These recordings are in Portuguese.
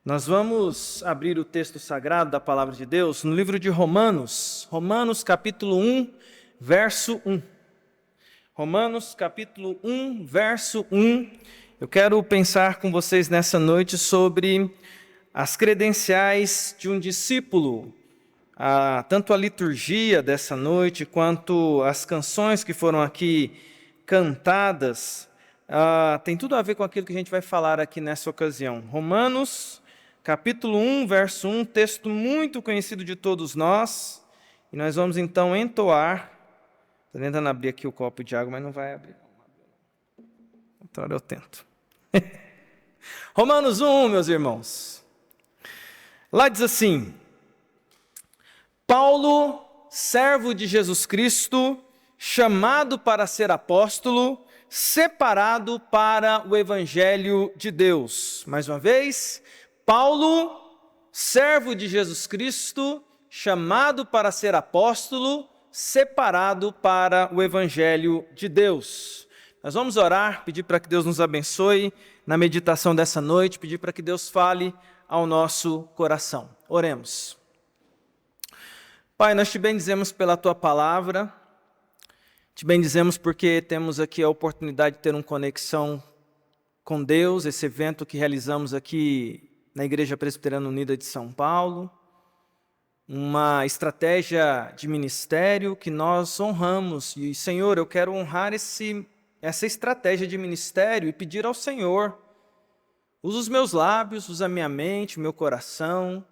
Nós vamos abrir o texto sagrado da Palavra de Deus no livro de Romanos, capítulo 1, verso 1. Romanos, capítulo 1, verso 1. Eu quero pensar com vocês nessa noite sobre as credenciais de um discípulo. Tanto a liturgia dessa noite, quanto as canções que foram aqui cantadas, tem tudo a ver com aquilo que a gente vai falar aqui nessa ocasião. Romanos, capítulo 1, verso 1, texto muito conhecido de todos nós, e nós vamos então entoar. Estou tentando abrir aqui o copo de água, mas não vai abrir. Outra hora eu tento. Romanos 1, meus irmãos. Lá diz assim: Paulo, servo de Jesus Cristo, chamado para ser apóstolo, separado para o Evangelho de Deus. Mais uma vez, Paulo, servo de Jesus Cristo, chamado para ser apóstolo, separado para o Evangelho de Deus. Nós vamos orar, pedir para que Deus nos abençoe na meditação dessa noite, pedir para que Deus fale ao nosso coração. Oremos. Pai, nós te bendizemos pela Tua palavra, te bendizemos porque temos aqui a oportunidade de ter uma conexão com Deus, esse evento que realizamos aqui na Igreja Presbiteriana Unida de São Paulo, uma estratégia de ministério que nós honramos. E, Senhor, eu quero honrar essa estratégia de ministério e pedir ao Senhor, usa os meus lábios, usa a minha mente, o meu coração.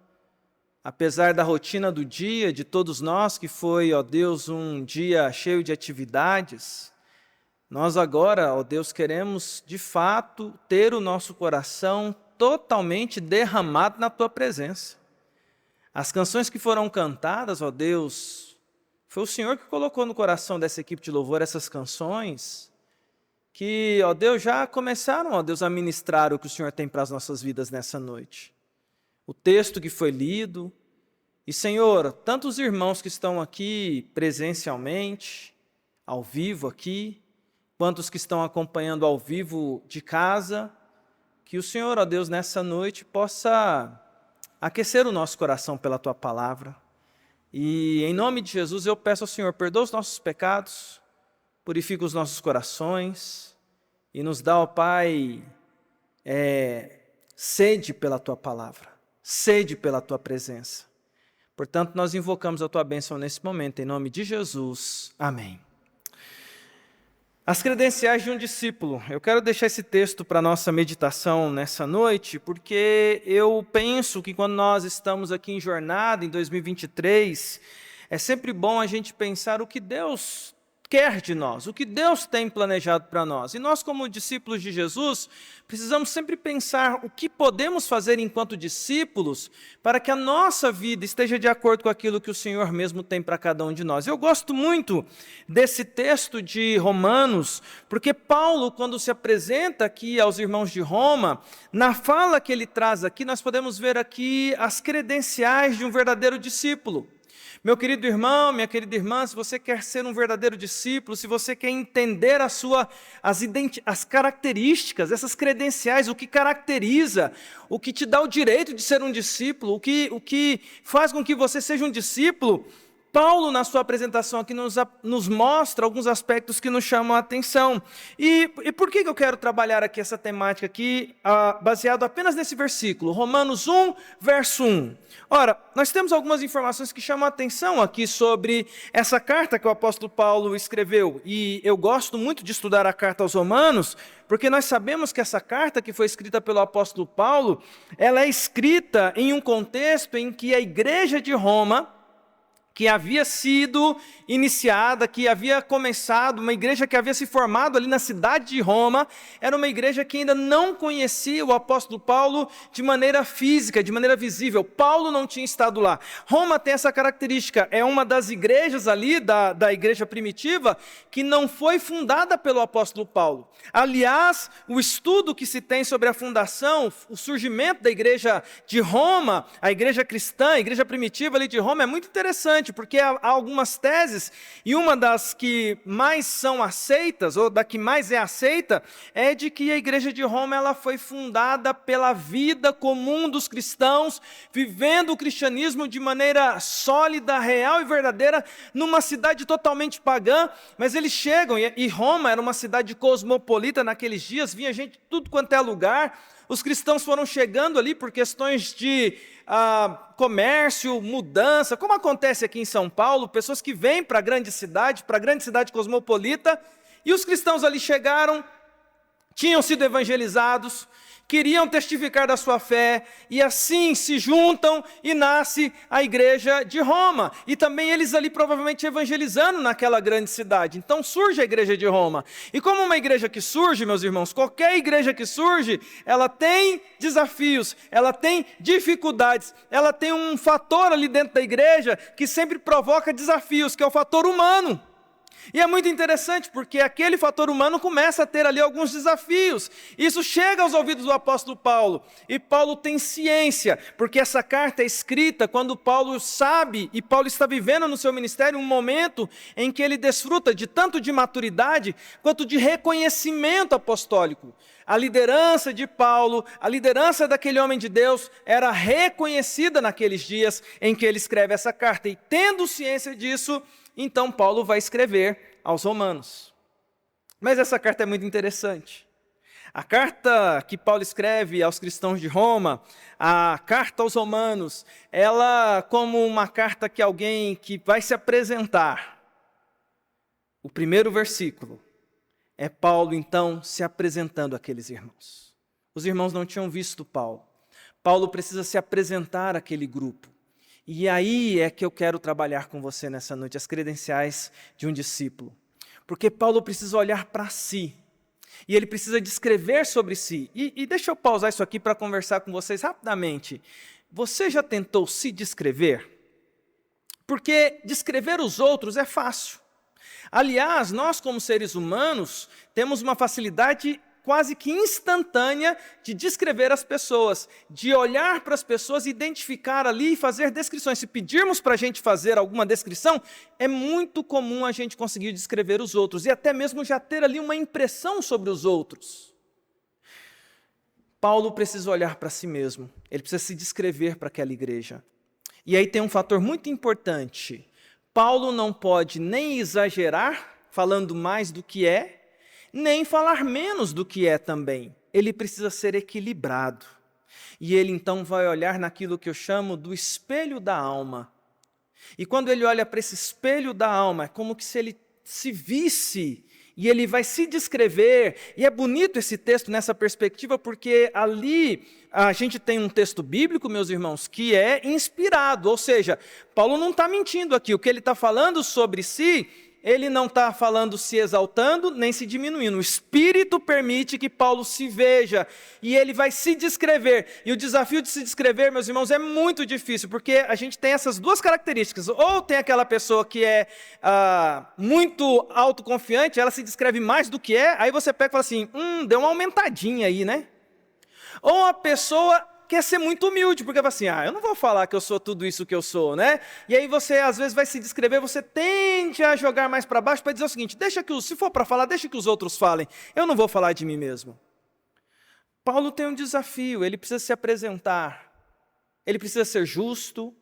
Apesar da rotina do dia, de todos nós, que foi, ó Deus, um dia cheio de atividades, nós agora, ó Deus, queremos de fato ter o nosso coração totalmente derramado na Tua presença. As canções que foram cantadas, ó Deus, foi o Senhor que colocou no coração dessa equipe de louvor essas canções, que, ó Deus, já começaram, ó Deus, a ministrar o que o Senhor tem para as nossas vidas nessa noite. O texto que foi lido, e Senhor, tantos irmãos que estão aqui presencialmente, ao vivo aqui, quantos que estão acompanhando ao vivo de casa, que o Senhor, ó Deus, nessa noite possa aquecer o nosso coração pela Tua palavra. E em nome de Jesus eu peço ao Senhor, perdoa os nossos pecados, purifica os nossos corações e nos dá, ó Pai, sede pela Tua palavra, sede pela Tua presença. Portanto, nós invocamos a Tua bênção nesse momento, em nome de Jesus. Amém. As credenciais de um discípulo. Eu quero deixar esse texto para a nossa meditação nessa noite, porque eu penso que quando nós estamos aqui em jornada, em 2023, é sempre bom a gente pensar o que Deus quer de nós, o que Deus tem planejado para nós. E nós, como discípulos de Jesus, precisamos sempre pensar o que podemos fazer enquanto discípulos para que a nossa vida esteja de acordo com aquilo que o Senhor mesmo tem para cada um de nós. Eu gosto muito desse texto de Romanos, porque Paulo, quando se apresenta aqui aos irmãos de Roma, na fala que ele traz aqui, nós podemos ver aqui as credenciais de um verdadeiro discípulo. Meu querido irmão, minha querida irmã, se você quer ser um verdadeiro discípulo, se você quer entender as características, essas credenciais, o que caracteriza, o que te dá o direito de ser um discípulo, o que faz com que você seja um discípulo, Paulo, na sua apresentação aqui, nos mostra alguns aspectos que nos chamam a atenção. E por que eu quero trabalhar aqui essa temática aqui, baseado apenas nesse versículo, Romanos 1, verso 1. Ora, nós temos algumas informações que chamam a atenção aqui sobre essa carta que o apóstolo Paulo escreveu. E eu gosto muito de estudar a carta aos Romanos, porque nós sabemos que essa carta que foi escrita pelo apóstolo Paulo, ela é escrita em um contexto em que a igreja de Roma, que havia sido iniciada, que havia começado, uma igreja que havia se formado ali na cidade de Roma, era uma igreja que ainda não conhecia o apóstolo Paulo de maneira física, de maneira visível. Paulo não tinha estado lá. Roma tem essa característica, é uma das igrejas ali, da igreja primitiva, que não foi fundada pelo apóstolo Paulo. Aliás, o estudo que se tem sobre a fundação, o surgimento da igreja de Roma, a igreja cristã, a igreja primitiva ali de Roma, é muito interessante, interessante, porque há algumas teses, e uma das que mais são aceitas, ou da que mais é aceita, é de que a igreja de Roma ela foi fundada pela vida comum dos cristãos, vivendo o cristianismo de maneira sólida, real e verdadeira, numa cidade totalmente pagã, mas eles chegam, e Roma era uma cidade cosmopolita naqueles dias, vinha gente de tudo quanto é lugar. Os cristãos foram chegando ali por questões de comércio, mudança, como acontece aqui em São Paulo, pessoas que vêm para a grande cidade cosmopolita, e os cristãos ali chegaram, tinham sido evangelizados, queriam testificar da sua fé, e assim se juntam e nasce a igreja de Roma. E também eles ali provavelmente evangelizando naquela grande cidade. Então surge a igreja de Roma. E como uma igreja que surge, meus irmãos, qualquer igreja que surge, ela tem desafios, ela tem dificuldades, ela tem um fator ali dentro da igreja que sempre provoca desafios, que é o fator humano. E é muito interessante porque aquele fator humano começa a ter ali alguns desafios. Isso chega aos ouvidos do apóstolo Paulo. E Paulo tem ciência, porque essa carta é escrita quando Paulo sabe, e Paulo está vivendo no seu ministério um momento em que ele desfruta de tanto de maturidade quanto de reconhecimento apostólico. A liderança de Paulo, a liderança daquele homem de Deus era reconhecida naqueles dias em que ele escreve essa carta. E tendo ciência disso, então Paulo vai escrever aos Romanos. Mas essa carta é muito interessante. A carta que Paulo escreve aos cristãos de Roma, a carta aos Romanos, ela como uma carta que alguém que vai se apresentar. O primeiro versículo é Paulo então se apresentando àqueles irmãos. Os irmãos não tinham visto Paulo. Paulo precisa se apresentar àquele grupo. E aí é que eu quero trabalhar com você nessa noite, as credenciais de um discípulo. Porque Paulo precisa olhar para si, e ele precisa descrever sobre si. E deixa eu pausar isso aqui para conversar com vocês rapidamente. Você já tentou se descrever? Porque descrever os outros é fácil. Aliás, nós como seres humanos temos uma facilidade quase que instantânea de descrever as pessoas, de olhar para as pessoas, identificar ali e fazer descrições. Se pedirmos para a gente fazer alguma descrição, é muito comum a gente conseguir descrever os outros e até mesmo já ter ali uma impressão sobre os outros. Paulo precisa olhar para si mesmo, ele precisa se descrever para aquela igreja. E aí tem um fator muito importante. Paulo não pode nem exagerar, falando mais do que é, nem falar menos do que é também. Ele precisa ser equilibrado. E ele então vai olhar naquilo que eu chamo do espelho da alma. E quando ele olha para esse espelho da alma, é como que se ele se visse, e ele vai se descrever. E é bonito esse texto nessa perspectiva, porque ali a gente tem um texto bíblico, meus irmãos, que é inspirado. Ou seja, Paulo não está mentindo aqui. O que ele está falando sobre si, ele não está falando se exaltando, nem se diminuindo. O Espírito permite que Paulo se veja, e ele vai se descrever. E o desafio de se descrever, meus irmãos, é muito difícil, porque a gente tem essas duas características. Ou tem aquela pessoa que é muito autoconfiante, ela se descreve mais do que é, aí você pega e fala assim, deu uma aumentadinha aí, né? Ou a pessoa quer ser muito humilde, porque fala assim, eu não vou falar que eu sou tudo isso que eu sou, né? E aí você, às vezes, vai se descrever, você tende a jogar mais para baixo para dizer o seguinte, se for para falar, deixa que os outros falem, eu não vou falar de mim mesmo. Paulo tem um desafio, ele precisa se apresentar, ele precisa ser justo,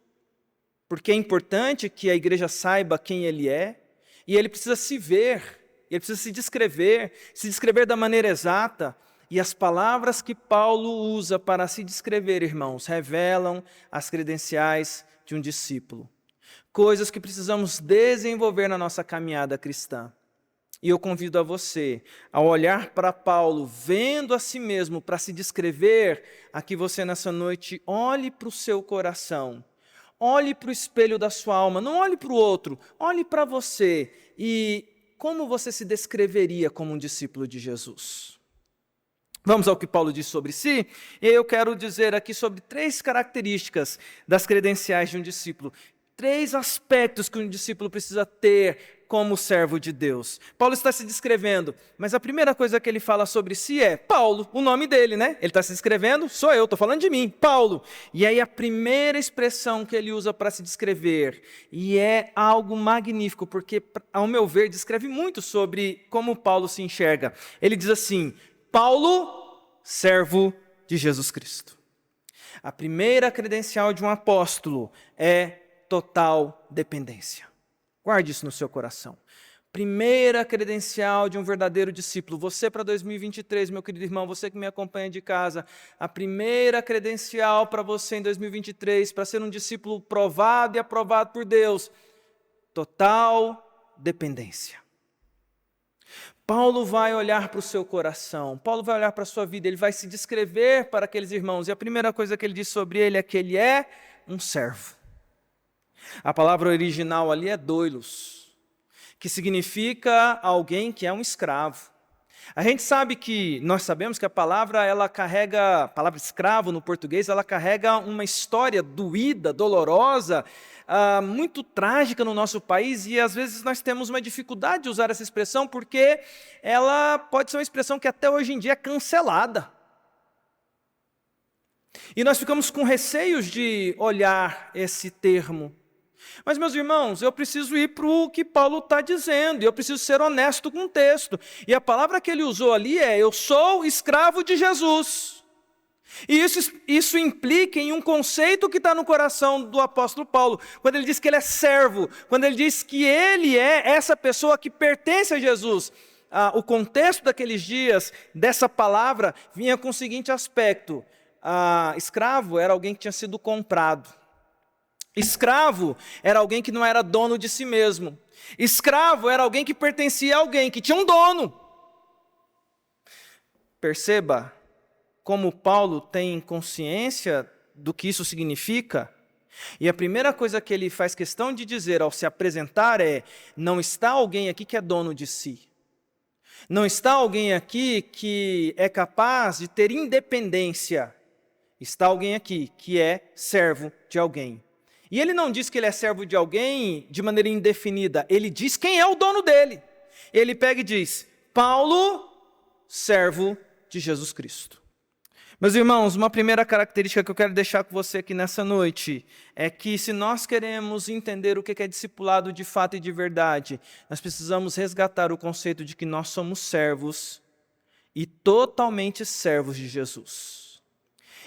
porque é importante que a igreja saiba quem ele é, e ele precisa se ver, ele precisa se descrever da maneira exata. E as palavras que Paulo usa para se descrever, irmãos, revelam as credenciais de um discípulo. Coisas que precisamos desenvolver na nossa caminhada cristã. E eu convido a você, ao olhar para Paulo, vendo a si mesmo para se descrever, a que você nessa noite olhe para o seu coração. Olhe para o espelho da sua alma, não olhe para o outro, olhe para você. E como você se descreveria como um discípulo de Jesus? Vamos ao que Paulo diz sobre si, e eu quero dizer aqui sobre 3 características das credenciais de um discípulo. 3 aspectos que um discípulo precisa ter como servo de Deus. Paulo está se descrevendo, mas a primeira coisa que ele fala sobre si é Paulo, o nome dele, né? Ele está se descrevendo, sou eu, estou falando de mim, Paulo. E aí a primeira expressão que ele usa para se descrever, e é algo magnífico, porque, ao meu ver, descreve muito sobre como Paulo se enxerga. Ele diz assim, Paulo, servo de Jesus Cristo. A primeira credencial de um apóstolo é total dependência. Guarde isso no seu coração. Primeira credencial de um verdadeiro discípulo. Você para 2023, meu querido irmão, você que me acompanha de casa, a primeira credencial para você em 2023, para ser um discípulo provado e aprovado por Deus, total dependência. Paulo vai olhar para o seu coração, Paulo vai olhar para a sua vida, ele vai se descrever para aqueles irmãos, e a primeira coisa que ele diz sobre ele é que ele é um servo. A palavra original ali é doulos, que significa alguém que é um escravo. A gente sabe que, nós sabemos que a palavra escravo no português, ela carrega uma história doída, dolorosa, muito trágica no nosso país, e às vezes nós temos uma dificuldade de usar essa expressão, porque ela pode ser uma expressão que até hoje em dia é cancelada. E nós ficamos com receios de olhar esse termo. Mas, meus irmãos, eu preciso ir para o que Paulo está dizendo, e eu preciso ser honesto com o texto. E a palavra que ele usou ali é, eu sou escravo de Jesus. E isso implica em um conceito que está no coração do apóstolo Paulo, quando ele diz que ele é servo, quando ele diz que ele é essa pessoa que pertence a Jesus. O contexto daqueles dias, dessa palavra, vinha com o seguinte aspecto. Escravo era alguém que tinha sido comprado. Escravo era alguém que não era dono de si mesmo. Escravo era alguém que pertencia a alguém, que tinha um dono. Perceba como Paulo tem consciência do que isso significa. E a primeira coisa que ele faz questão de dizer ao se apresentar é, não está alguém aqui que é dono de si. Não está alguém aqui que é capaz de ter independência. Está alguém aqui que é servo de alguém. E ele não diz que ele é servo de alguém de maneira indefinida. Ele diz quem é o dono dele. Ele pega e diz, Paulo, servo de Jesus Cristo. Meus irmãos, uma primeira característica que eu quero deixar com você aqui nessa noite é que se nós queremos entender o que é discipulado de fato e de verdade, nós precisamos resgatar o conceito de que nós somos servos e totalmente servos de Jesus.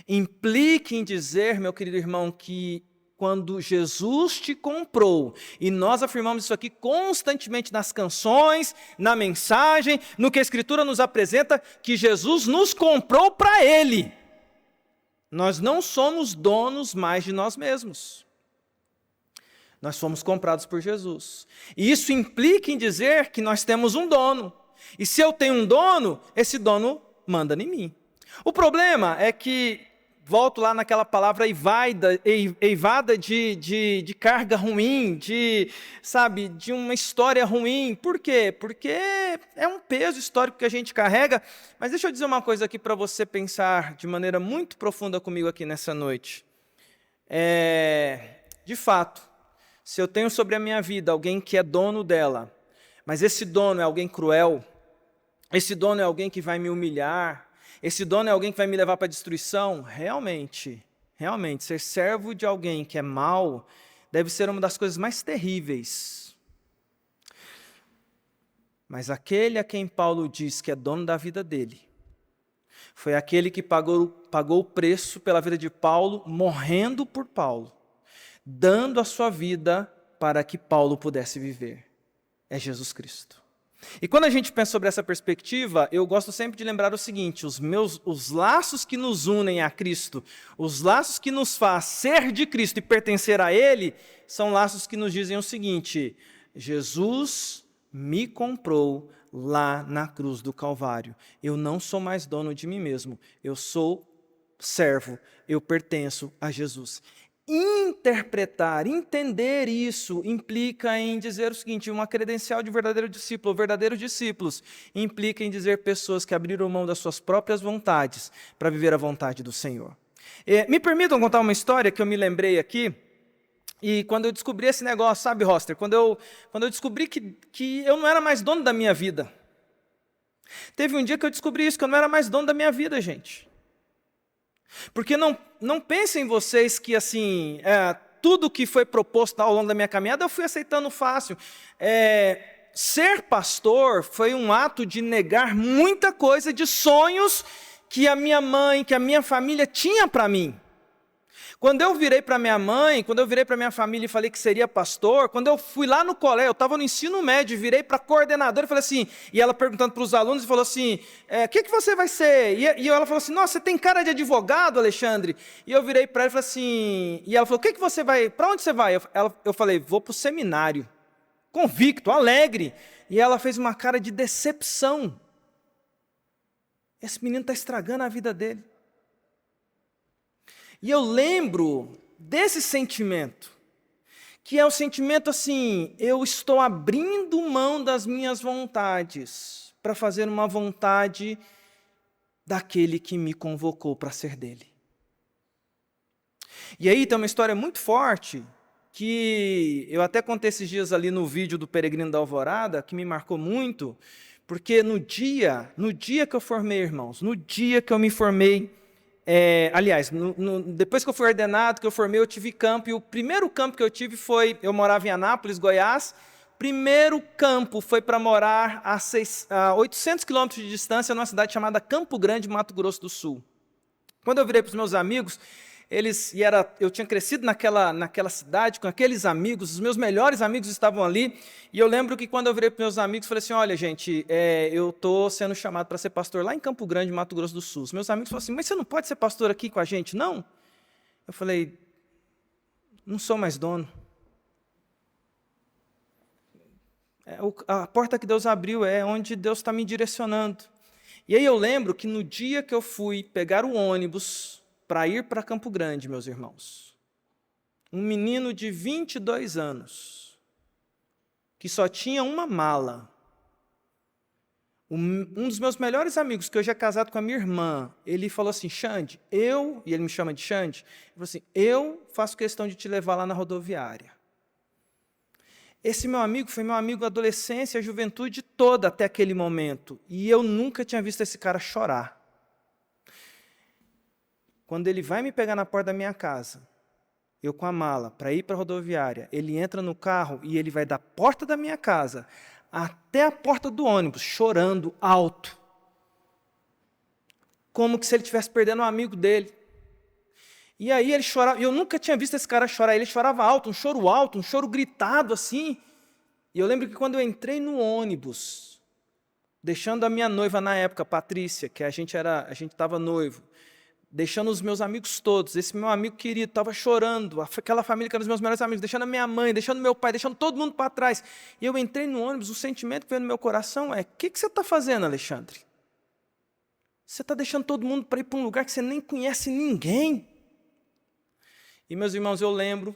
Implica em dizer, meu querido irmão, que quando Jesus te comprou, e nós afirmamos isso aqui constantemente nas canções, na mensagem, no que a Escritura nos apresenta, que Jesus nos comprou para Ele. Nós não somos donos mais de nós mesmos. Nós somos comprados por Jesus. E isso implica em dizer que nós temos um dono. E se eu tenho um dono, esse dono manda em mim. O problema é que, volto lá naquela palavra eivada de carga ruim, de uma história ruim. Por quê? Porque é um peso histórico que a gente carrega. Mas deixa eu dizer uma coisa aqui para você pensar de maneira muito profunda comigo aqui nessa noite. De fato, se eu tenho sobre a minha vida alguém que é dono dela, mas esse dono é alguém cruel, esse dono é alguém que vai me humilhar, esse dono é alguém que vai me levar para a destruição, realmente, ser servo de alguém que é mau, deve ser uma das coisas mais terríveis. Mas aquele a quem Paulo diz que é dono da vida dele, foi aquele que pagou o preço pela vida de Paulo, morrendo por Paulo, dando a sua vida para que Paulo pudesse viver. É Jesus Cristo. E quando a gente pensa sobre essa perspectiva, eu gosto sempre de lembrar o seguinte, os laços que nos unem a Cristo, os laços que nos faz ser de Cristo e pertencer a Ele, são laços que nos dizem o seguinte, Jesus me comprou lá na cruz do Calvário. Eu não sou mais dono de mim mesmo, eu sou servo, eu pertenço a Jesus. Interpretar, entender isso, implica em dizer o seguinte, uma credencial de verdadeiro discípulo, verdadeiros discípulos, implica em dizer pessoas que abriram mão das suas próprias vontades para viver a vontade do Senhor. Me permitam contar uma história que eu me lembrei aqui. E quando eu descobri esse negócio, sabe, Roster? Quando eu descobri que eu não era mais dono da minha vida. Teve um dia que eu descobri isso, que eu não era mais dono da minha vida, gente. Porque não pensem vocês que, assim, tudo que foi proposto ao longo da minha caminhada, eu fui aceitando fácil. Ser pastor foi um ato de negar muita coisa, de sonhos que a minha mãe, que a minha família tinha para mim. Quando eu virei para minha mãe, quando eu virei para minha família e falei que seria pastor, quando eu fui lá no colégio, eu estava no ensino médio, virei para a coordenadora e falei assim, e ela perguntando para os alunos, e falou assim, o que você vai ser? E ela falou assim, nossa, você tem cara de advogado, Alexandre? E eu virei para ela e falei assim, e ela falou, o que você vai, para onde você vai? Eu falei, vou para o seminário, convicto, alegre. E ela fez uma cara de decepção. Esse menino está estragando a vida dele. E eu lembro desse sentimento, que é o sentimento assim, eu estou abrindo mão das minhas vontades para fazer uma vontade daquele que me convocou para ser dele. E aí tem uma história muito forte, que eu até contei esses dias ali no vídeo do Peregrino da Alvorada, que me marcou muito, porque no dia que eu formei, irmãos, no dia que eu me formei, aliás, depois que eu fui ordenado, que eu formei, eu tive campo, e o primeiro campo que eu tive foi, eu morava em Anápolis, Goiás, primeiro campo foi para morar a 800 quilômetros de distância, numa cidade chamada Campo Grande, Mato Grosso do Sul. Quando eu virei para os meus amigos, eu tinha crescido naquela cidade, com aqueles amigos, os meus melhores amigos estavam ali, e eu lembro que quando eu virei para os meus amigos, falei assim, olha gente, eu estou sendo chamado para ser pastor lá em Campo Grande, Mato Grosso do Sul. Os meus amigos falaram assim, mas você não pode ser pastor aqui com a gente, não? Eu falei, não sou mais dono. A porta que Deus abriu é onde Deus está me direcionando. E aí eu lembro que no dia que eu fui pegar o ônibus para ir para Campo Grande, meus irmãos, um menino de 22 anos, que só tinha uma mala, um dos meus melhores amigos, que hoje é casado com a minha irmã, ele falou assim, Xande, e ele me chama de Xande, ele falou assim, eu faço questão de te levar lá na rodoviária. Esse meu amigo foi meu amigo da adolescência, a juventude toda até aquele momento, e eu nunca tinha visto esse cara chorar. Quando ele vai me pegar na porta da minha casa, eu com a mala, para ir para a rodoviária, ele entra no carro e ele vai da porta da minha casa até a porta do ônibus, chorando alto. Como que se ele estivesse perdendo um amigo dele. E aí ele chorava, eu nunca tinha visto esse cara chorar, ele chorava alto, um choro gritado assim. E eu lembro que quando eu entrei no ônibus, deixando a minha noiva na época, Patrícia, que a gente estava noivo, deixando os meus amigos todos, esse meu amigo querido estava chorando, aquela família que era os meus melhores amigos, deixando a minha mãe, deixando meu pai, deixando todo mundo para trás. E eu entrei no ônibus, o sentimento que veio no meu coração é, o que você está fazendo, Alexandre? Você está deixando todo mundo para ir para um lugar que você nem conhece ninguém? E, meus irmãos, eu lembro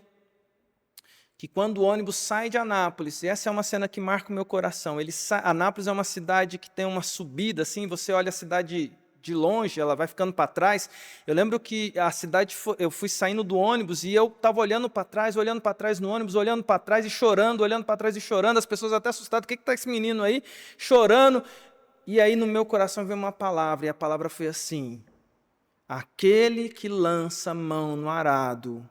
que quando o ônibus sai de Anápolis, e essa é uma cena que marca o meu coração, Anápolis é uma cidade que tem uma subida, assim, você olha a cidade de longe, ela vai ficando para trás. Eu lembro que a cidade, eu fui saindo do ônibus e eu estava olhando para trás no ônibus, olhando para trás e chorando, olhando para trás e chorando, as pessoas até assustadas, o que está esse menino aí? Chorando. E aí no meu coração veio uma palavra, e a palavra foi assim, aquele que lança mão no arado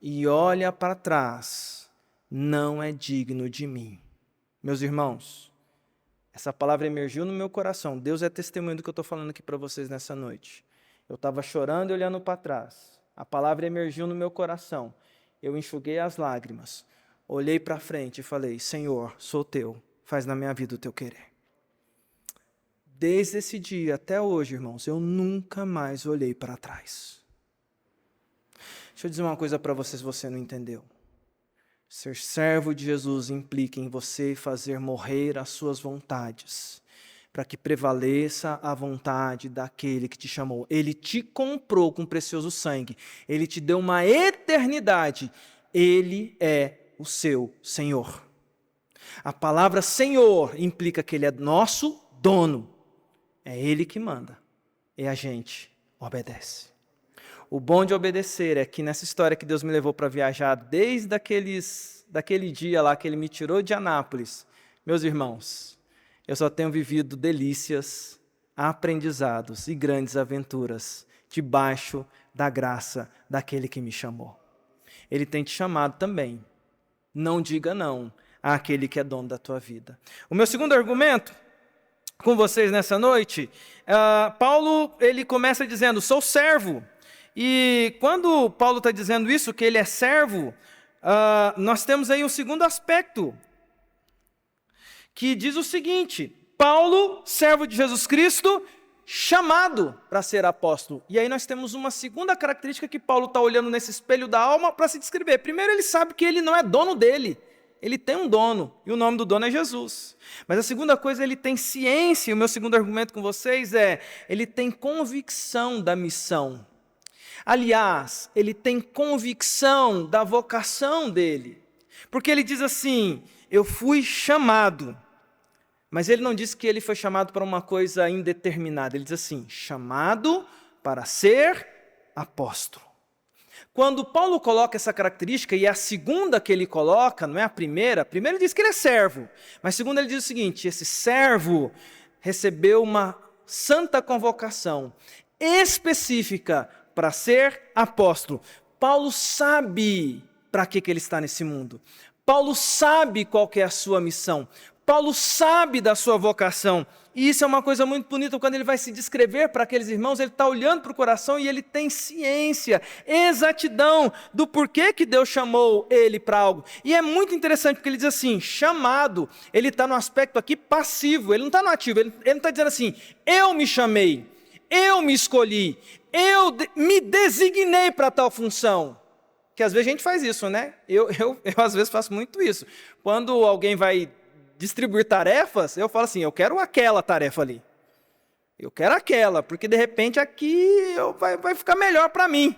e olha para trás, não é digno de mim. Meus irmãos, essa palavra emergiu no meu coração. Deus é testemunho do que eu estou falando aqui para vocês nessa noite. Eu estava chorando e olhando para trás. A palavra emergiu no meu coração. Eu enxuguei as lágrimas. Olhei para frente e falei, Senhor, sou teu. Faz na minha vida o teu querer. Desde esse dia até hoje, irmãos, eu nunca mais olhei para trás. Deixa eu dizer uma coisa para vocês, se você não entendeu. Ser servo de Jesus implica em você fazer morrer as suas vontades, para que prevaleça a vontade daquele que te chamou. Ele te comprou com precioso sangue, ele te deu uma eternidade, ele é o seu Senhor. A palavra Senhor implica que ele é nosso dono, é ele que manda, e a gente obedece. O bom de obedecer é que nessa história que Deus me levou para viajar, desde daquele dia lá que Ele me tirou de Anápolis, meus irmãos, eu só tenho vivido delícias, aprendizados e grandes aventuras debaixo da graça daquele que me chamou. Ele tem te chamado também. Não diga não àquele que é dono da tua vida. O meu segundo argumento com vocês nessa noite, Paulo ele começa dizendo, sou servo. E quando Paulo está dizendo isso, que ele é servo, nós temos aí um segundo aspecto, que diz o seguinte, Paulo, servo de Jesus Cristo, chamado para ser apóstolo. E aí nós temos uma segunda característica que Paulo está olhando nesse espelho da alma para se descrever. Primeiro, ele sabe que ele não é dono dele. Ele tem um dono, e o nome do dono é Jesus. Mas a segunda coisa, ele tem ciência, e o meu segundo argumento com vocês é, ele tem convicção da missão. Aliás, ele tem convicção da vocação dele. Porque ele diz assim, eu fui chamado. Mas ele não diz que ele foi chamado para uma coisa indeterminada. Ele diz assim, chamado para ser apóstolo. Quando Paulo coloca essa característica, e é a segunda que ele coloca, não é a primeira ele diz que ele é servo. Mas segundo ele diz o seguinte, esse servo recebeu uma santa convocação específica para ser apóstolo. Paulo sabe para que ele está nesse mundo. Paulo sabe qual que é a sua missão. Paulo sabe da sua vocação, e isso é uma coisa muito bonita, quando ele vai se descrever para aqueles irmãos, ele está olhando para o coração e ele tem ciência, exatidão do porquê que Deus chamou ele para algo. E é muito interessante, porque ele diz assim, chamado, ele está no aspecto aqui passivo, ele não está no ativo, ele não está dizendo assim, eu me chamei, eu me escolhi, eu me designei para tal função. Que às vezes a gente faz isso, né? Eu às vezes faço muito isso. Quando alguém vai distribuir tarefas, eu falo assim, eu quero aquela tarefa ali. Eu quero aquela, porque de repente aqui vai ficar melhor para mim.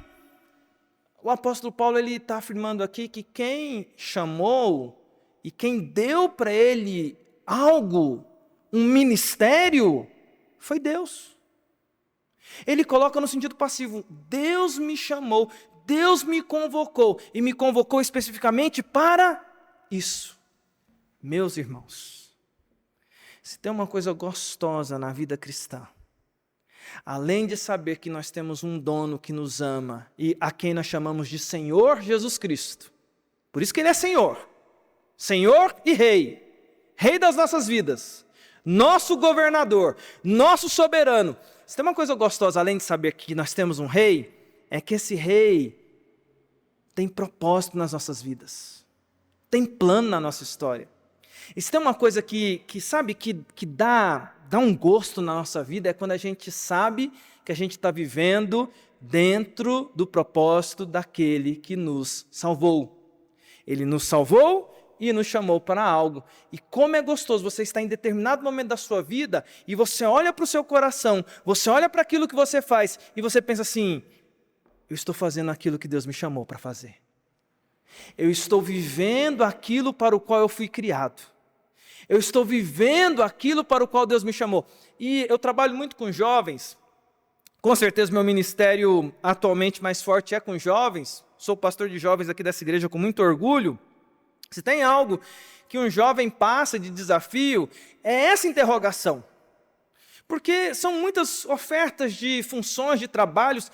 O apóstolo Paulo está afirmando aqui que quem chamou e quem deu para ele algo, um ministério, foi Deus. Ele coloca no sentido passivo, Deus me chamou, Deus me convocou, e me convocou especificamente para isso. Meus irmãos, se tem uma coisa gostosa na vida cristã, além de saber que nós temos um dono que nos ama e a quem nós chamamos de Senhor Jesus Cristo, por isso que Ele é Senhor, Senhor e Rei, Rei das nossas vidas, nosso governador, nosso soberano. Se tem uma coisa gostosa, além de saber que nós temos um Rei, é que esse Rei tem propósito nas nossas vidas, tem plano na nossa história. E se tem uma coisa que dá um gosto na nossa vida, é quando a gente sabe que a gente está vivendo dentro do propósito daquele que nos salvou. Ele nos salvou e nos chamou para algo. E como é gostoso você estar em determinado momento da sua vida e você olha para o seu coração, você olha para aquilo que você faz e você pensa assim, eu estou fazendo aquilo que Deus me chamou para fazer. Eu estou vivendo aquilo para o qual eu fui criado. Eu estou vivendo aquilo para o qual Deus me chamou. E eu trabalho muito com jovens. Com certeza meu ministério atualmente mais forte é com jovens. Sou pastor de jovens aqui dessa igreja com muito orgulho. Se tem algo que um jovem passa de desafio, é essa interrogação. Porque são muitas ofertas de funções, de trabalhos.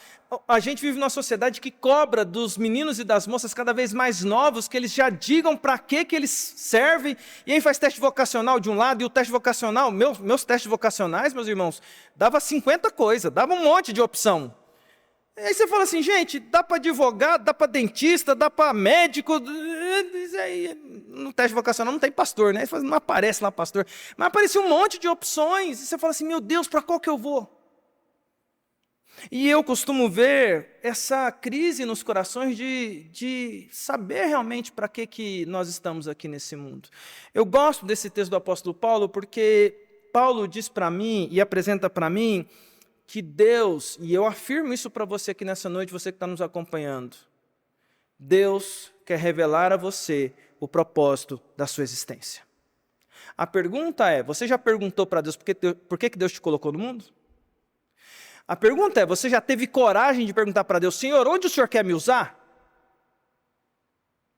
A gente vive numa sociedade que cobra dos meninos e das moças cada vez mais novos, que eles já digam para que eles servem. E aí faz teste vocacional de um lado, e o teste vocacional, meus testes vocacionais, meus irmãos, dava 50 coisas, dava um monte de opção. Aí você fala assim, gente, dá para advogado, dá para dentista, dá para médico. No teste vocacional não tem pastor, né? Não aparece lá pastor. Mas aparecia um monte de opções. E você fala assim, meu Deus, para qual que eu vou? E eu costumo ver essa crise nos corações de saber realmente para que nós estamos aqui nesse mundo. Eu gosto desse texto do apóstolo Paulo, porque Paulo diz para mim e apresenta para mim que Deus, e eu afirmo isso para você aqui nessa noite, você que está nos acompanhando, Deus quer revelar a você o propósito da sua existência. A pergunta é, você já perguntou para Deus por que Deus te colocou no mundo? A pergunta é, você já teve coragem de perguntar para Deus, Senhor, onde o Senhor quer me usar?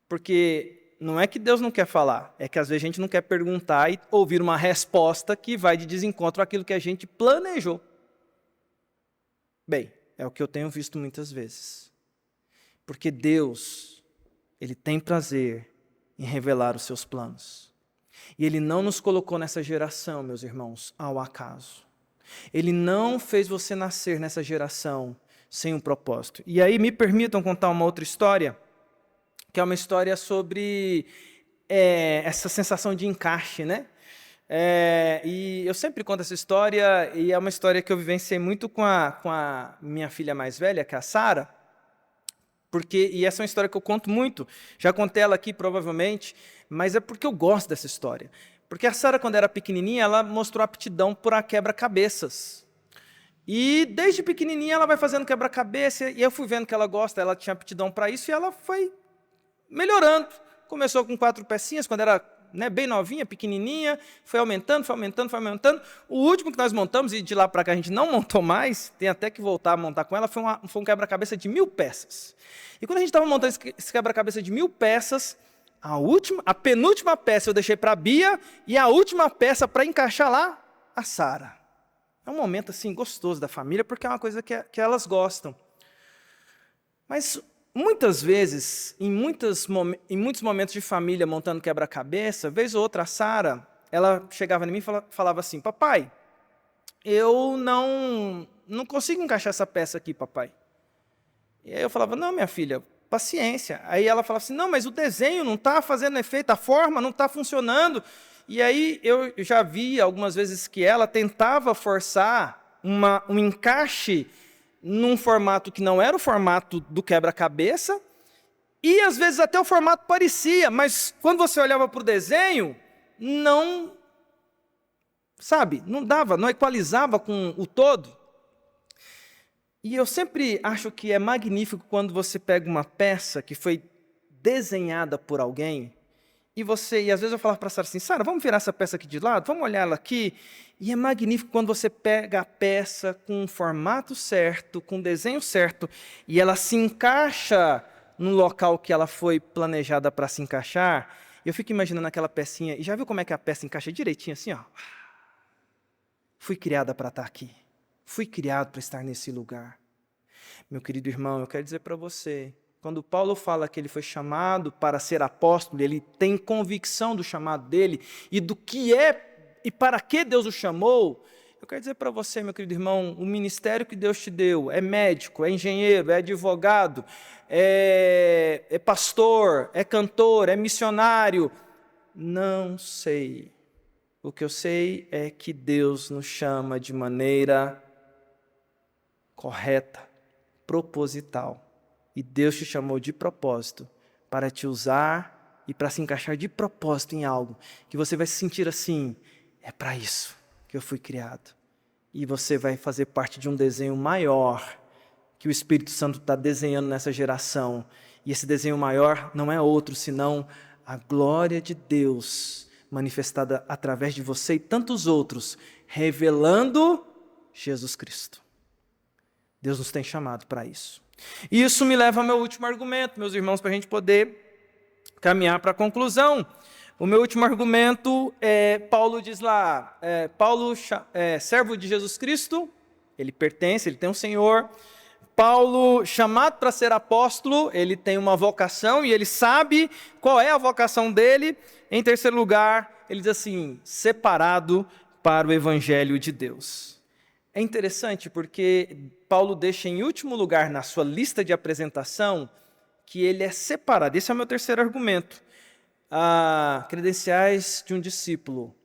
Porque não é que Deus não quer falar, é que às vezes a gente não quer perguntar e ouvir uma resposta que vai de desencontro àquilo que a gente planejou. Bem, é o que eu tenho visto muitas vezes. Porque Deus, Ele tem prazer em revelar os seus planos. E Ele não nos colocou nessa geração, meus irmãos, ao acaso. Ele não fez você nascer nessa geração sem um propósito. E aí me permitam contar uma outra história, que é uma história sobre essa sensação de encaixe, né? E eu sempre conto essa história, e é uma história que eu vivenciei muito com a minha filha mais velha, que é a Sara, e essa é uma história que eu conto muito, já contei ela aqui provavelmente, mas é porque eu gosto dessa história. Porque a Sara, quando era pequenininha, ela mostrou aptidão por quebra-cabeças. E desde pequenininha ela vai fazendo quebra-cabeça, e eu fui vendo que ela gosta, ela tinha aptidão para isso, e ela foi melhorando. Começou com 4 pecinhas, quando era bem novinha, pequenininha, foi aumentando. O último que nós montamos, e de lá para cá a gente não montou mais, tem até que voltar a montar com ela, foi um quebra-cabeça de 1000 peças. E quando a gente estava montando esse quebra-cabeça de 1000 peças, a penúltima peça eu deixei para a Bia, e a última peça para encaixar lá, a Sara. É um momento assim gostoso da família, porque é uma coisa que elas gostam. Mas muitas vezes, em muitos momentos de família montando quebra-cabeça, vez ou outra a Sara, ela chegava em mim e falava assim, papai, eu não consigo encaixar essa peça aqui, papai. E aí eu falava, não, minha filha, paciência. Aí ela falava assim, não, mas o desenho não está fazendo efeito, a forma não está funcionando. E aí eu já vi algumas vezes que ela tentava forçar um encaixe num formato que não era o formato do quebra-cabeça, e às vezes até o formato parecia, mas quando você olhava para o desenho, não dava, não equalizava com o todo. E eu sempre acho que é magnífico quando você pega uma peça que foi desenhada por alguém, e às vezes eu falava para a Sara assim, Sara, vamos virar essa peça aqui de lado, vamos olhar ela aqui. E é magnífico quando você pega a peça com o formato certo, com o desenho certo, e ela se encaixa no local que ela foi planejada para se encaixar. Eu fico imaginando aquela pecinha, e já viu como é que a peça encaixa direitinho assim, ó? Fui criada para estar aqui. Fui criado para estar nesse lugar. Meu querido irmão, eu quero dizer para você, quando Paulo fala que ele foi chamado para ser apóstolo, ele tem convicção do chamado dele e do que é e para que Deus o chamou. Eu quero dizer para você, meu querido irmão, o ministério que Deus te deu é médico, é engenheiro, é advogado, é pastor, é cantor, é missionário. Não sei. O que eu sei é que Deus nos chama de maneira correta, proposital. E Deus te chamou de propósito para te usar e para se encaixar de propósito em algo que você vai se sentir assim, é para isso que eu fui criado. E você vai fazer parte de um desenho maior que o Espírito Santo está desenhando nessa geração. E esse desenho maior não é outro senão a glória de Deus manifestada através de você e tantos outros, revelando Jesus Cristo. Deus nos tem chamado para isso. E isso me leva ao meu último argumento, meus irmãos, para a gente poder caminhar para a conclusão. O meu último argumento Paulo diz lá, Paulo é servo de Jesus Cristo, ele pertence, ele tem um Senhor. Paulo, chamado para ser apóstolo, ele tem uma vocação e ele sabe qual é a vocação dele. Em terceiro lugar, ele diz assim, separado para o Evangelho de Deus. É interessante porque Paulo deixa em último lugar na sua lista de apresentação que ele é separado. Esse é o meu terceiro argumento. Credenciais de um discípulo.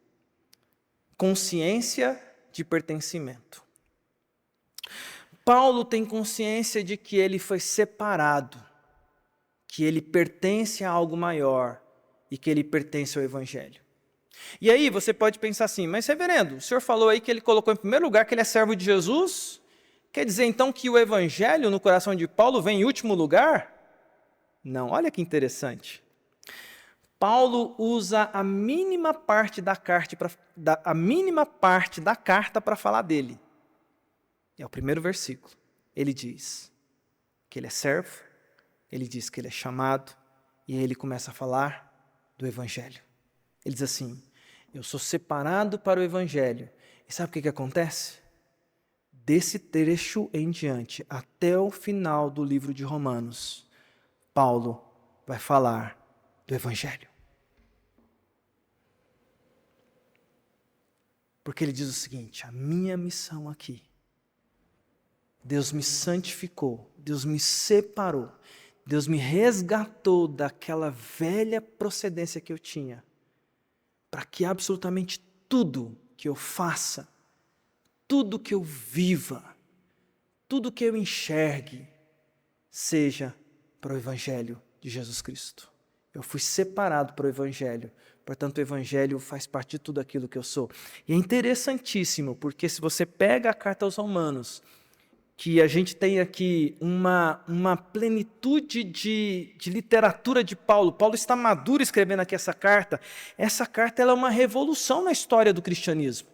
Consciência de pertencimento. Paulo tem consciência de que ele foi separado, que ele pertence a algo maior e que ele pertence ao Evangelho. E aí você pode pensar assim, mas reverendo, o senhor falou aí que ele colocou em primeiro lugar que ele é servo de Jesus? Quer dizer então que o Evangelho no coração de Paulo vem em último lugar? Não, olha que interessante. Paulo usa a mínima parte da carta para falar dele. É o primeiro versículo. Ele diz que ele é servo, ele diz que ele é chamado, e aí ele começa a falar do Evangelho. Ele diz assim: eu sou separado para o Evangelho. E sabe o que acontece? Desse trecho em diante, até o final do livro de Romanos, Paulo vai falar do Evangelho. Porque ele diz o seguinte: a minha missão aqui, Deus me santificou, Deus me separou, Deus me resgatou daquela velha procedência que eu tinha, para que absolutamente tudo que eu faça, tudo que eu viva, tudo que eu enxergue, seja para o Evangelho de Jesus Cristo. Eu fui separado para o Evangelho, portanto o Evangelho faz parte de tudo aquilo que eu sou. E é interessantíssimo, porque se você pega a carta aos Romanos, que a gente tem aqui uma plenitude de literatura de Paulo. Paulo está maduro escrevendo aqui essa carta. Essa carta ela é uma revolução na história do cristianismo.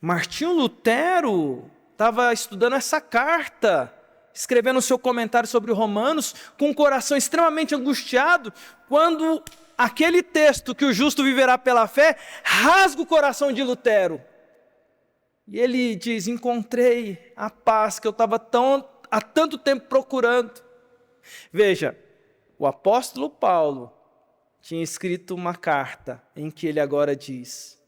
Martinho Lutero estava estudando essa carta, escrevendo o seu comentário sobre Romanos, com um coração extremamente angustiado, quando aquele texto que o justo viverá pela fé rasga o coração de Lutero. E ele diz: encontrei a paz que eu estava há tanto tempo procurando. Veja, o apóstolo Paulo tinha escrito uma carta em que ele agora diz: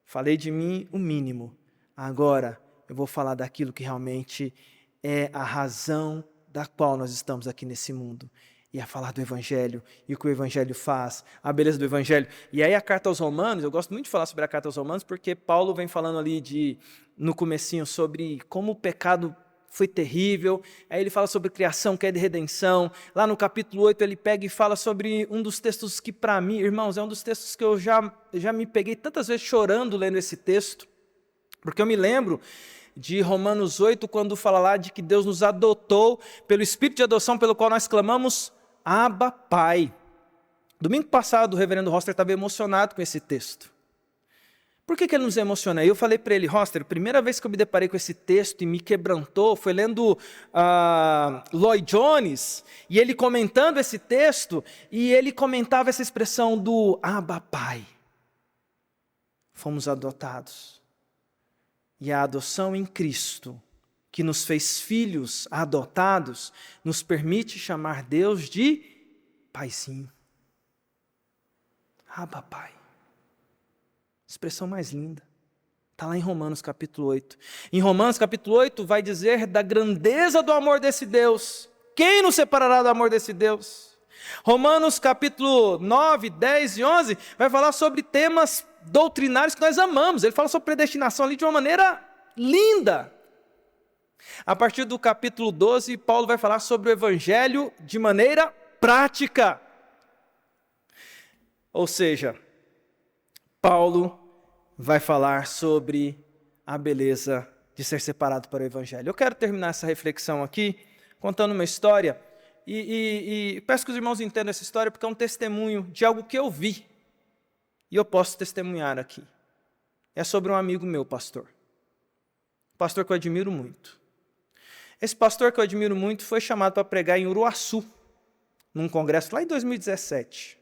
falei de mim o mínimo, agora eu vou falar daquilo que realmente é a razão da qual nós estamos aqui nesse mundo. E a falar do Evangelho, e o que o Evangelho faz, a beleza do Evangelho. E aí a carta aos Romanos, eu gosto muito de falar sobre a carta aos Romanos, porque Paulo vem falando ali no comecinho sobre como o pecado foi terrível, aí ele fala sobre criação, queda e redenção. Lá no capítulo 8 ele pega e fala sobre um dos textos que para mim, irmãos, é um dos textos que eu já me peguei tantas vezes chorando lendo esse texto, porque eu me lembro de Romanos 8, quando fala lá de que Deus nos adotou pelo Espírito de adoção, pelo qual nós clamamos: Abba, Pai. Domingo passado o reverendo Roster estava emocionado com esse texto. Por que ele nos emociona? Eu falei para ele: Roster, a primeira vez que eu me deparei com esse texto e me quebrantou foi lendo Lloyd Jones, e ele comentando esse texto, e ele comentava essa expressão do Abba, Pai. Fomos adotados. E a adoção em Cristo, que nos fez filhos adotados, nos permite chamar Deus de Paizinho. Abba, Pai. Expressão mais linda. Está lá em Romanos capítulo 8. Em Romanos capítulo 8 vai dizer da grandeza do amor desse Deus. Quem nos separará do amor desse Deus? Romanos capítulo 9, 10 e 11 vai falar sobre temas doutrinários que nós amamos. Ele fala sobre predestinação ali de uma maneira linda. A partir do capítulo 12, Paulo vai falar sobre o Evangelho de maneira prática. Ou seja, Paulo vai falar sobre a beleza de ser separado para o Evangelho. Eu quero terminar essa reflexão aqui contando uma história, e peço que os irmãos entendam essa história, porque é um testemunho de algo que eu vi, e eu posso testemunhar aqui. É sobre um amigo meu, pastor que eu admiro muito. Esse pastor que eu admiro muito foi chamado para pregar em Uruaçu, num congresso lá em 2017.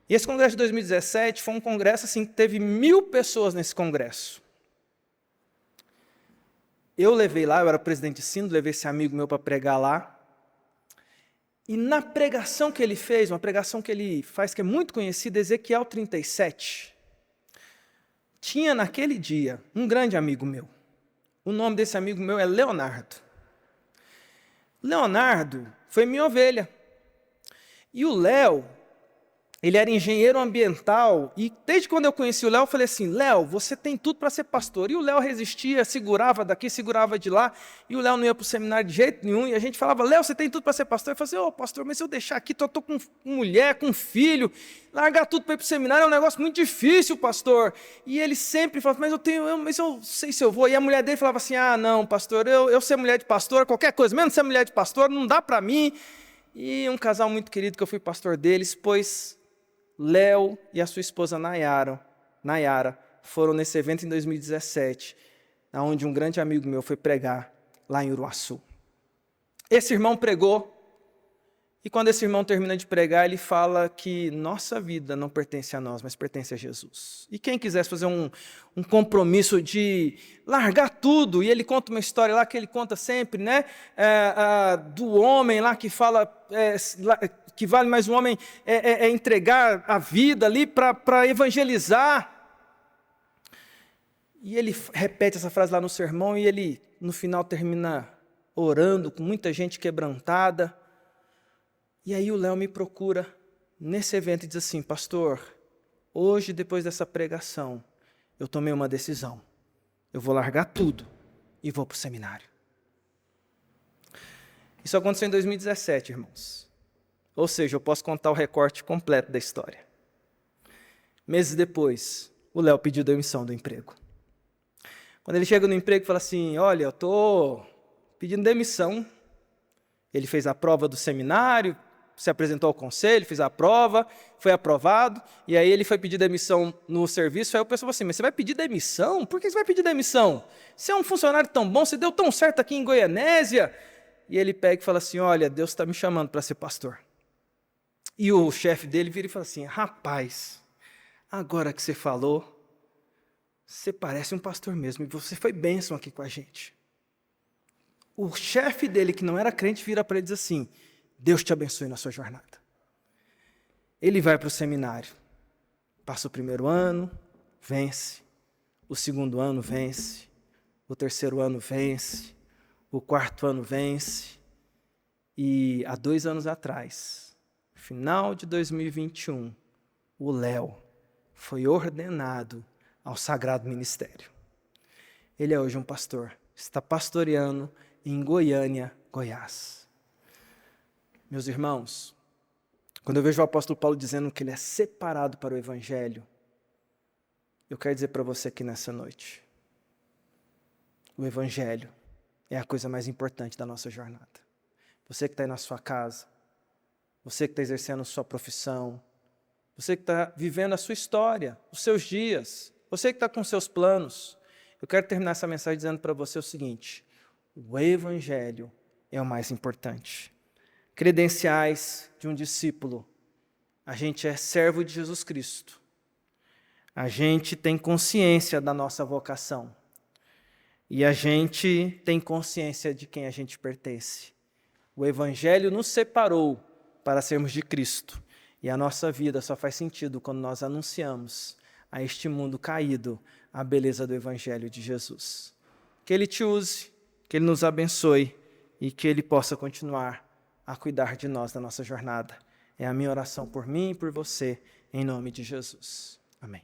E esse congresso de 2017 foi um congresso assim, que teve 1000 pessoas nesse congresso. Eu levei lá, eu era presidente de sínodo, levei esse amigo meu para pregar lá. E na pregação que ele fez, uma pregação que ele faz que é muito conhecida, Ezequiel 37, tinha naquele dia um grande amigo meu. O nome desse amigo meu é Leonardo. Leonardo foi minha ovelha. E o Léo, ele era engenheiro ambiental, e desde quando eu conheci o Léo, eu falei assim: Léo, você tem tudo para ser pastor. E o Léo resistia, segurava daqui, segurava de lá, e o Léo não ia para o seminário de jeito nenhum, e a gente falava: Léo, você tem tudo para ser pastor? Eu falei assim: pastor, mas se eu deixar aqui, eu estou com mulher, com filho, largar tudo para ir para o seminário é um negócio muito difícil, pastor. E ele sempre falava: mas eu sei se eu vou. E a mulher dele falava assim: não, pastor, eu ser mulher de pastor, qualquer coisa, menos ser mulher de pastor, não dá para mim. E um casal muito querido que eu fui pastor deles, pois Léo e a sua esposa Nayara foram nesse evento em 2017. onde um grande amigo meu foi pregar lá em Uruaçu. Esse irmão pregou, e quando esse irmão termina de pregar, ele fala que nossa vida não pertence a nós, mas pertence a Jesus. E quem quisesse fazer um compromisso de largar tudo, e ele conta uma história lá que ele conta sempre, né? Do homem lá que fala que vale mais um homem entregar a vida ali para evangelizar. E ele repete essa frase lá no sermão, e ele no final termina orando com muita gente quebrantada. E aí o Léo me procura nesse evento e diz assim: pastor, hoje, depois dessa pregação, eu tomei uma decisão. Eu vou largar tudo e vou para o seminário. Isso aconteceu em 2017, irmãos. Ou seja, eu posso contar o recorte completo da história. Meses depois, o Léo pediu demissão do emprego. Quando ele chega no emprego e fala assim: olha, eu estou pedindo demissão. Ele fez a prova do seminário, se apresentou ao conselho, fez a prova, foi aprovado, e aí ele foi pedir demissão no serviço. Aí o pessoal falou assim: mas você vai pedir demissão? Por que você vai pedir demissão? Você é um funcionário tão bom, você deu tão certo aqui em Goianésia. E ele pega e fala assim: olha, Deus está me chamando para ser pastor. E o chefe dele vira e fala assim: rapaz, agora que você falou, você parece um pastor mesmo, e você foi bênção aqui com a gente. O chefe dele, que não era crente, vira para ele e diz assim: Deus te abençoe na sua jornada. Ele vai para o seminário. Passa o primeiro ano, vence. O segundo ano, vence. O terceiro ano, vence. O quarto ano, vence. E há 2 anos atrás, final de 2021, o Léo foi ordenado ao Sagrado Ministério. Ele é hoje um pastor. Está pastoreando em Goiânia, Goiás. Meus irmãos, quando eu vejo o apóstolo Paulo dizendo que ele é separado para o Evangelho, eu quero dizer para você aqui nessa noite: o Evangelho é a coisa mais importante da nossa jornada. Você que está aí na sua casa, você que está exercendo a sua profissão, você que está vivendo a sua história, os seus dias, você que está com seus planos, eu quero terminar essa mensagem dizendo para você o seguinte: o Evangelho é o mais importante. Credenciais de um discípulo: a gente é servo de Jesus Cristo. A gente tem consciência da nossa vocação. E a gente tem consciência de quem a gente pertence. O Evangelho nos separou para sermos de Cristo. E a nossa vida só faz sentido quando nós anunciamos a este mundo caído a beleza do Evangelho de Jesus. Que Ele te use, que Ele nos abençoe e que Ele possa continuar a cuidar de nós na nossa jornada. É a minha oração por mim e por você, em nome de Jesus. Amém.